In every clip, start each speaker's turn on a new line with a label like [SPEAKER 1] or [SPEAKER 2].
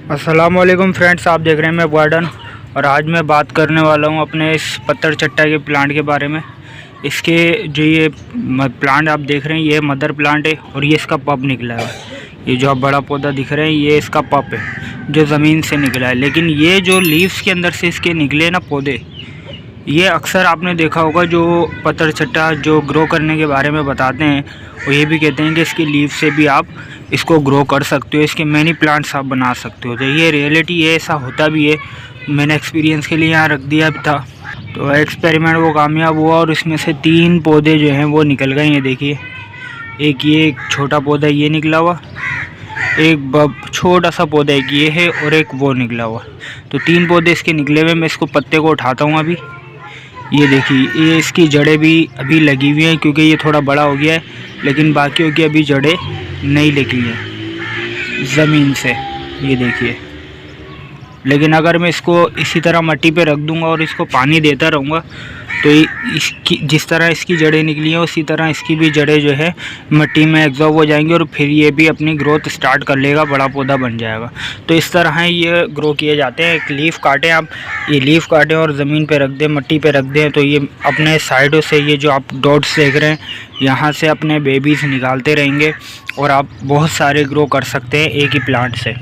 [SPEAKER 1] अस्सलामुअलैकुम फ्रेंड्स, आप देख रहे हैं मैं गार्डन। और आज मैं बात करने वाला हूं अपने इस पत्थर चट्टा के प्लांट के बारे में। इसके जो ये प्लांट आप देख रहे हैं ये मदर प्लांट है और ये इसका पप निकला है। ये जो आप बड़ा पौधा दिख रहे हैं ये इसका पप है जो ज़मीन से निकला है। लेकिन ये जो लीव्स के अंदर से इसके निकले ना पौधे, ये अक्सर आपने देखा होगा जो पत्थर चट्टा जो ग्रो करने के बारे में बताते हैं वो ये भी कहते हैं कि इसकी लीव से भी आप इसको ग्रो कर सकते हो, इसके मैनी प्लांट्स आप बना सकते हो। तो ये रियलिटी है, ऐसा होता भी है। मैंने एक्सपीरियंस के लिए यहाँ रख दिया था, तो एक्सपेरिमेंट वो कामयाब हुआ और इसमें से 3 पौधे जो हैं वो निकल गए। ये देखिए, एक छोटा पौधा ये निकला हुआ, एक छोटा सा पौधा एक ये है और एक वो निकला हुआ। तो 3 पौधे इसके निकले हुए। मैं इसको पत्ते को उठाता हूँ अभी। ये देखिए, ये इसकी जड़ें भी अभी लगी हुई हैं क्योंकि ये थोड़ा बड़ा हो गया है, लेकिन बाकियों की अभी जड़ें नहीं निकली हैं ज़मीन से। ये देखिए, लेकिन अगर मैं इसको इसी तरह मिट्टी पे रख दूंगा और इसको पानी देता रहूँगा तो इसकी जिस तरह इसकी जड़ें निकली हैं उसी तरह इसकी भी जड़ें जो है मिट्टी में एब्जॉर्ब हो जाएंगी और फिर ये भी अपनी ग्रोथ स्टार्ट कर लेगा, बड़ा पौधा बन जाएगा। तो इस तरह ये ग्रो किए जाते हैं। एक लीफ काटें आप, ये लीफ काटें और ज़मीन पे रख दें, मिट्टी पे रख दें, तो ये अपने साइडों से ये जो आप डॉट्स देख रहे हैं यहाँ से अपने बेबीज़ निकालते रहेंगे और आप बहुत सारे ग्रो कर सकते हैं एक ही प्लांट से।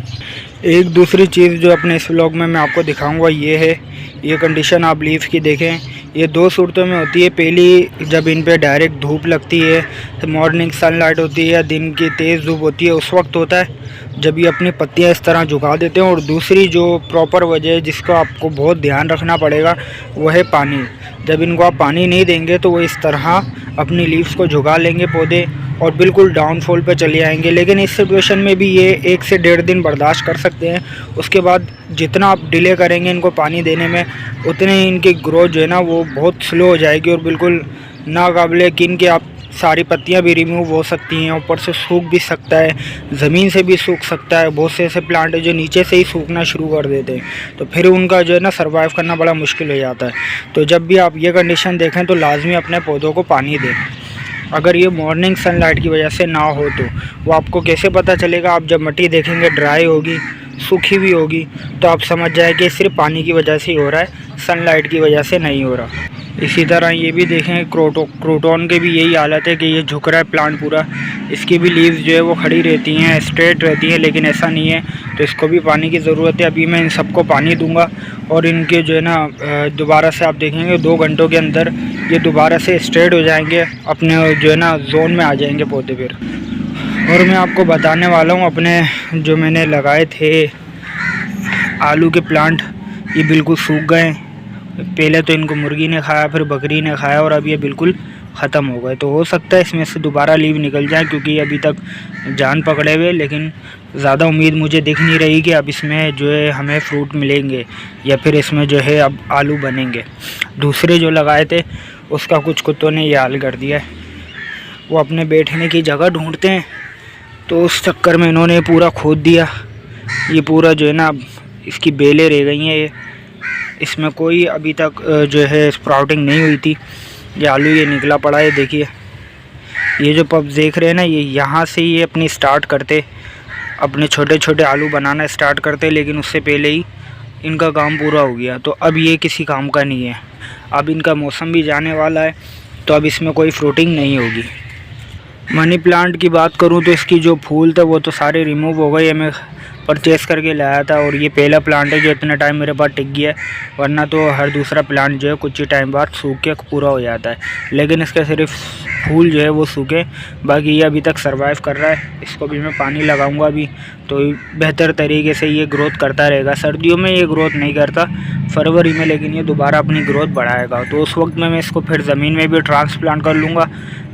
[SPEAKER 1] एक दूसरी चीज़ जो अपने इस व्लॉग में मैं आपको दिखाऊंगा ये है, ये कंडीशन आप लीफ की देखें। ये 2 सूरतों में होती है। पहली, जब इन पे डायरेक्ट धूप लगती है तो मॉर्निंग सनलाइट होती है या दिन की तेज़ धूप होती है, उस वक्त होता है जब ये अपनी पत्तियां इस तरह झुका देते हैं। और दूसरी जो प्रॉपर वजह है जिसको आपको बहुत ध्यान रखना पड़ेगा वो है पानी। जब इनको आप पानी नहीं देंगे तो वो इस तरह अपनी लीव्स को झुका लेंगे पौधे और बिल्कुल डाउनफॉल पे चले आएंगे। लेकिन इस सिचुएशन में भी ये 1 से 1.5 दिन बर्दाश्त कर सकते हैं। उसके बाद जितना आप डिले करेंगे इनको पानी देने में, उतने ही इनकी ग्रोथ जो है ना वो बहुत स्लो हो जाएगी और बिल्कुल नाकाबिले यकीन कि आप सारी पत्तियां भी रिमूव हो सकती हैं। ऊपर से सूख भी सकता है, ज़मीन से भी सूख सकता है। बहुत से ऐसे प्लांट है जो नीचे से ही सूखना शुरू कर देते हैं, तो फिर उनका जो है ना सर्वाइव करना बड़ा मुश्किल हो जाता है। तो जब भी आप ये कंडीशन देखें तो लाजमी अपने पौधों को पानी दें। अगर ये मॉर्निंग सनलाइट की वजह से ना हो तो वो आपको कैसे पता चलेगा? आप जब मिट्टी देखेंगे ड्राई होगी, सूखी भी होगी, तो आप समझ जाए कि सिर्फ पानी की वजह से ही हो रहा है, सनलाइट की वजह से नहीं हो रहा। इसी तरह ये भी देखें, क्रोटॉन के भी यही हालत है कि ये झुक रहा है प्लांट पूरा। इसकी भी लीव्स जो है वो खड़ी रहती हैं, स्ट्रेट रहती हैं, लेकिन ऐसा नहीं है, तो इसको भी पानी की ज़रूरत है। अभी मैं इन सबको पानी दूंगा और इनके जो है ना दोबारा से आप देखेंगे 2 घंटों के अंदर ये दोबारा से स्ट्रेट हो जाएंगे, अपने जो है ना जोन में आ जाएंगे पौधे फिर। और मैं आपको बताने वाला हूँ अपने जो मैंने लगाए थे आलू के प्लांट, ये बिल्कुल सूख गए। पहले तो इनको मुर्गी ने खाया, फिर बकरी ने खाया और अब ये बिल्कुल ख़त्म हो गए। तो हो सकता है इसमें से दोबारा लीव निकल जाए क्योंकि अभी तक जान पकड़े हुए, लेकिन ज़्यादा उम्मीद मुझे दिख नहीं रही कि अब इसमें जो है हमें फ्रूट मिलेंगे या फिर इसमें जो है अब आलू बनेंगे। दूसरे जो लगाए थे उसका कुछ कुत्तों ने ये हाल कर दिया है। वो अपने बैठने की जगह ढूंढते हैं, तो उस चक्कर में इन्होंने पूरा खोद दिया। ये पूरा जो है ना इसकी बेलें रह गई हैं। ये इसमें कोई अभी तक जो है स्प्राउटिंग नहीं हुई थी। ये आलू ये निकला पड़ा है, देखिए। ये जो पप देख रहे हैं ना, ये यहाँ से ये अपनी स्टार्ट करते, अपने छोटे छोटे आलू बनाना स्टार्ट करते, लेकिन उससे पहले ही इनका काम पूरा हो गया। तो अब ये किसी काम का नहीं है। अब इनका मौसम भी जाने वाला है, तो अब इसमें कोई फ्रूटिंग नहीं होगी। मनी प्लांट की बात करूँ तो इसकी जो फूल थे वो तो सारे रिमूव हो गए। मैं परचेज़ करके लाया था और ये पहला प्लांट है जो इतना टाइम मेरे पास टिक गया है, वरना तो हर दूसरा प्लांट जो है कुछ ही टाइम बाद सूख के पूरा हो जाता है। लेकिन इसका सिर्फ फूल जो है वो सूखे, बाकी ये अभी तक सर्वाइव कर रहा है। इसको भी मैं पानी लगाऊंगा अभी, तो बेहतर तरीके से ये ग्रोथ करता रहेगा। सर्दियों में ये ग्रोथ नहीं करता, फरवरी में लेकिन ये दोबारा अपनी ग्रोथ बढ़ाएगा। तो उस वक्त में मैं इसको फिर ज़मीन में भी ट्रांसप्लांट कर लूँगा।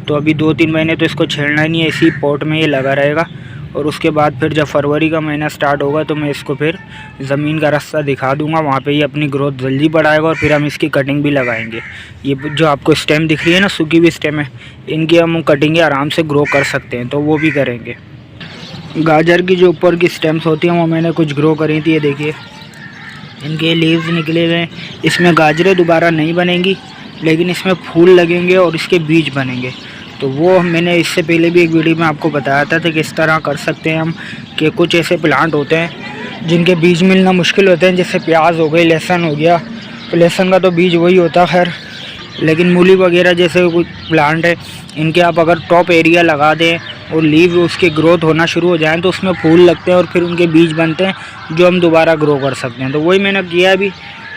[SPEAKER 1] तो अभी 2-3 महीने तो इसको छेड़ना ही नहीं है, इसी पॉट में ये लगा रहेगा। और उसके बाद फिर जब फरवरी का महीना स्टार्ट होगा तो मैं इसको फिर ज़मीन का रास्ता दिखा दूंगा, वहाँ पे ये अपनी ग्रोथ जल्दी बढ़ाएगा और फिर हम इसकी कटिंग भी लगाएंगे। ये जो आपको स्टेम दिख रही है ना, सूखी हुई स्टेम है, इनकी हम कटिंग आराम से ग्रो कर सकते हैं, तो वो भी करेंगे। गाजर की जो ऊपर की स्टेम्स होती हैं वो मैंने कुछ ग्रो करी थी, ये देखिए इनके लीव्स निकले हुए हैं। इसमें गाजरें दोबारा नहीं बनेंगी, लेकिन इसमें फूल लगेंगे और इसके बीज बनेंगे। तो वो मैंने इससे पहले भी एक वीडियो में आपको बताया था कि किस तरह कर सकते हैं हम, कि कुछ ऐसे प्लांट होते हैं जिनके बीज मिलना मुश्किल होते हैं, जैसे प्याज हो गई, लहसुन हो गया। तो लहसुन का तो बीज वही होता खैर, लेकिन मूली वगैरह जैसे कुछ प्लांट है, इनके आप अगर टॉप एरिया लगा दें और लीव उसकी ग्रोथ होना शुरू हो जाए तो उसमें फूल लगते हैं और फिर उनके बीज बनते हैं जो हम दोबारा ग्रो कर सकते हैं। तो वही मैंने किया अभी,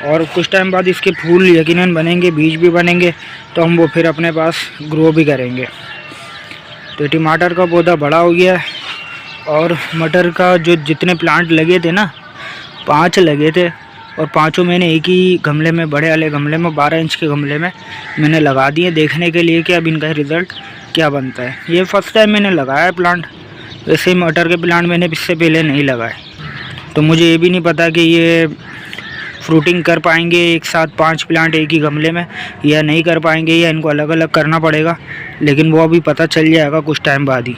[SPEAKER 1] और कुछ टाइम बाद इसके फूल यकीनन बनेंगे, बीज भी बनेंगे, तो हम वो फिर अपने पास ग्रो भी करेंगे। तो टमाटर का पौधा बड़ा हो गया है, और मटर का जो जितने प्लांट लगे थे ना, 5 लगे थे, और पांचों मैंने एक ही गमले में, बड़े वाले गमले में, 12 इंच के गमले में मैंने लगा दिए देखने के लिए कि अब इनका रिज़ल्ट क्या बनता है। ये फर्स्ट टाइम मैंने लगाया है प्लांट, वैसे ही मटर के प्लांट मैंने इससे पहले नहीं लगाए, तो मुझे ये भी नहीं पता कि ये फ्रूटिंग कर पाएंगे एक साथ 5 प्लांट एक ही गमले में, या नहीं कर पाएंगे, या इनको अलग अलग करना पड़ेगा। लेकिन वो अभी पता चल जाएगा कुछ टाइम बाद ही।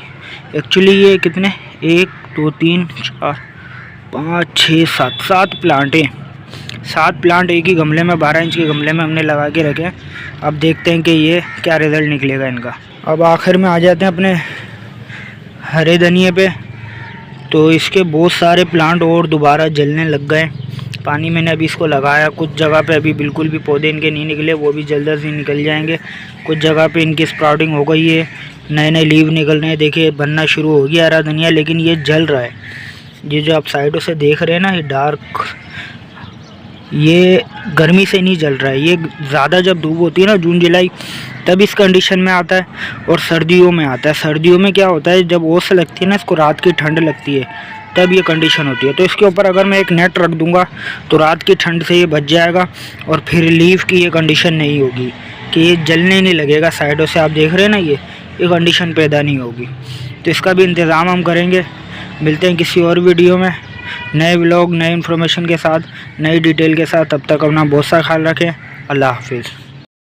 [SPEAKER 1] एक्चुअली ये कितने, 1 2 3 4 5 6 7 प्लांट हैं। 7 प्लांट एक ही गमले में, 12 इंच के गमले में हमने लगा के रखे हैं। अब देखते हैं कि ये क्या रिज़ल्ट निकलेगा इनका। अब आखिर में आ जाते हैं अपने हरे धनिए पे। तो इसके बहुत सारे प्लांट और दोबारा जलने लग गए। पानी मैंने अभी इसको लगाया, कुछ जगह पे अभी बिल्कुल भी पौधे इनके नहीं निकले, वो भी जल्द से निकल जाएंगे। कुछ जगह पे इनकी स्प्राउटिंग हो गई है, नए नए लीव निकल रहे हैं, देखिए बनना शुरू हो गया हरा धनिया। लेकिन ये जल रहा है, ये जो आप साइडों से देख रहे हैं ना, ये डार्क, ये गर्मी से नहीं जल रहा है। ये ज़्यादा जब धूप होती है ना, जून जुलाई, तब इस कंडीशन में आता है, और सर्दियों में आता है। सर्दियों में क्या होता है, जब ओस लगती है ना, इसको रात की ठंड लगती है, तब ये कंडीशन होती है। तो इसके ऊपर अगर मैं एक नेट रख दूंगा तो रात की ठंड से ये बच जाएगा, और फिर लीफ की ये कंडीशन नहीं होगी कि ये जलने नहीं लगेगा। साइडों से आप देख रहे हैं ना, ये कंडीशन पैदा नहीं होगी। तो इसका भी इंतज़ाम हम करेंगे। मिलते हैं किसी और वीडियो में, नए व्लॉग, नए इन्फॉर्मेशन के साथ, नई डिटेल के साथ। तब तक अपना बहुत सा ख्याल रखें। अल्लाह हाफिज़।